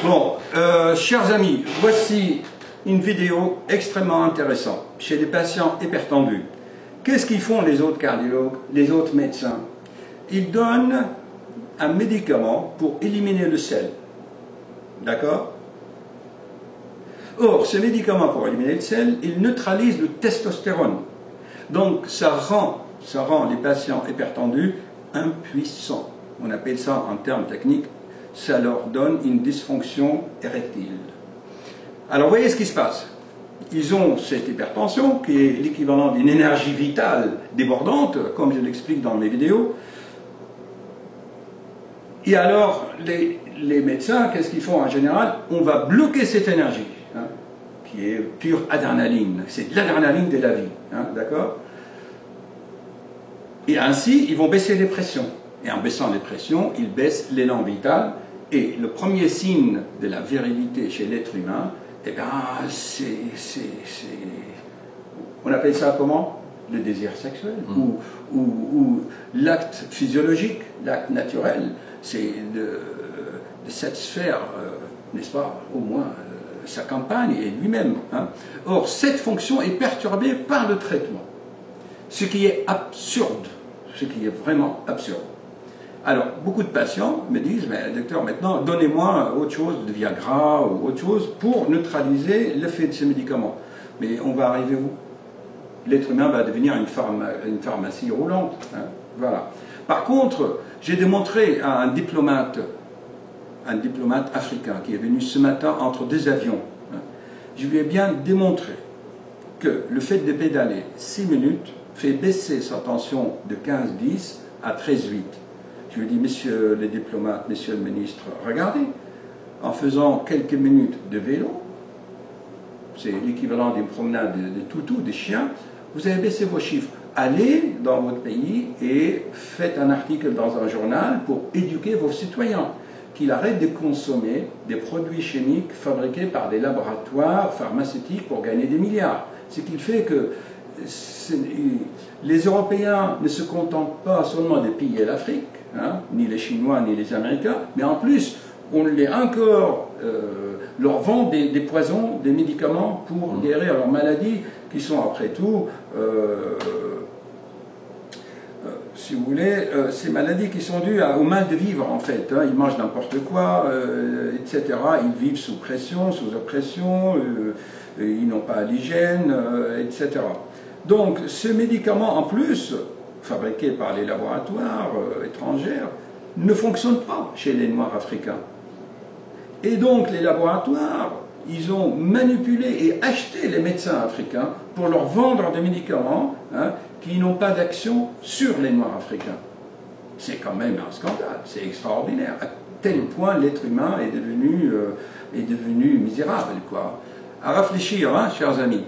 Bon, chers amis, voici une vidéo extrêmement intéressante chez les patients hypertendus. Qu'est-ce qu'ils font les autres cardiologues, les autres médecins? Ils donnent un médicament pour éliminer le sel. D'accord? Or, ce médicament pour éliminer le sel, il neutralise le testostérone. Donc, ça rend les patients hypertendus impuissants. On appelle ça en termes techniques, ça leur donne une dysfonction érectile. Alors, voyez ce qui se passe. Ils ont cette hypertension qui est l'équivalent d'une énergie vitale débordante, comme je l'explique dans mes vidéos. Et alors, les médecins, qu'est-ce qu'ils font en général? On va bloquer cette énergie, hein, qui est pure adrénaline. C'est de l'adrénaline de la vie, hein, d'accord? Et ainsi, ils vont baisser les pressions. Et en baissant les pressions, ils baissent l'élan vital. Et le premier signe de la virilité chez l'être humain, eh bien, on appelle ça comment? Le désir sexuel, ou l'acte physiologique, l'acte naturel, c'est de satisfaire, n'est-ce pas, au moins sa compagne et lui-même. Hein. Or, cette fonction est perturbée par le traitement, ce qui est absurde, ce qui est vraiment absurde. Alors, beaucoup de patients me disent, mais docteur, maintenant, donnez-moi autre chose, de Viagra ou autre chose, pour neutraliser l'effet de ces médicaments. Mais on va arriver où? L'être humain va devenir une pharmacie roulante. Hein, voilà. Par contre, j'ai démontré à un diplomate africain qui est venu ce matin entre deux avions, hein, je lui ai bien démontré que le fait de pédaler 6 minutes fait baisser sa tension de 15-10 à 13-8. Je lui ai dit, monsieur le diplomate, monsieur le ministre, regardez, en faisant quelques minutes de vélo, c'est l'équivalent d'une promenade de toutous, des chiens, vous avez baissé vos chiffres. Allez dans votre pays et faites un article dans un journal pour éduquer vos citoyens, qu'ils arrêtent de consommer des produits chimiques fabriqués par des laboratoires pharmaceutiques pour gagner des milliards. Ce qui fait que les Européens ne se contentent pas seulement de piller l'Afrique, hein, ni les Chinois ni les Américains, mais en plus, on leur vend des poisons, des médicaments pour guérir leurs maladies, qui sont après tout, si vous voulez, ces maladies qui sont dues au mal de vivre en fait. Hein. Ils mangent n'importe quoi, etc. Ils vivent sous pression, sous oppression, ils n'ont pas l'hygiène, etc. Donc ce médicament en plus, fabriqué par les laboratoires étrangers, ne fonctionne pas chez les Noirs africains. Et donc les laboratoires, ils ont manipulé et acheté les médecins africains pour leur vendre des médicaments, hein, qui n'ont pas d'action sur les Noirs africains. C'est quand même un scandale, c'est extraordinaire, à tel point l'être humain est devenu misérable, quoi. À réfléchir, hein, chers amis.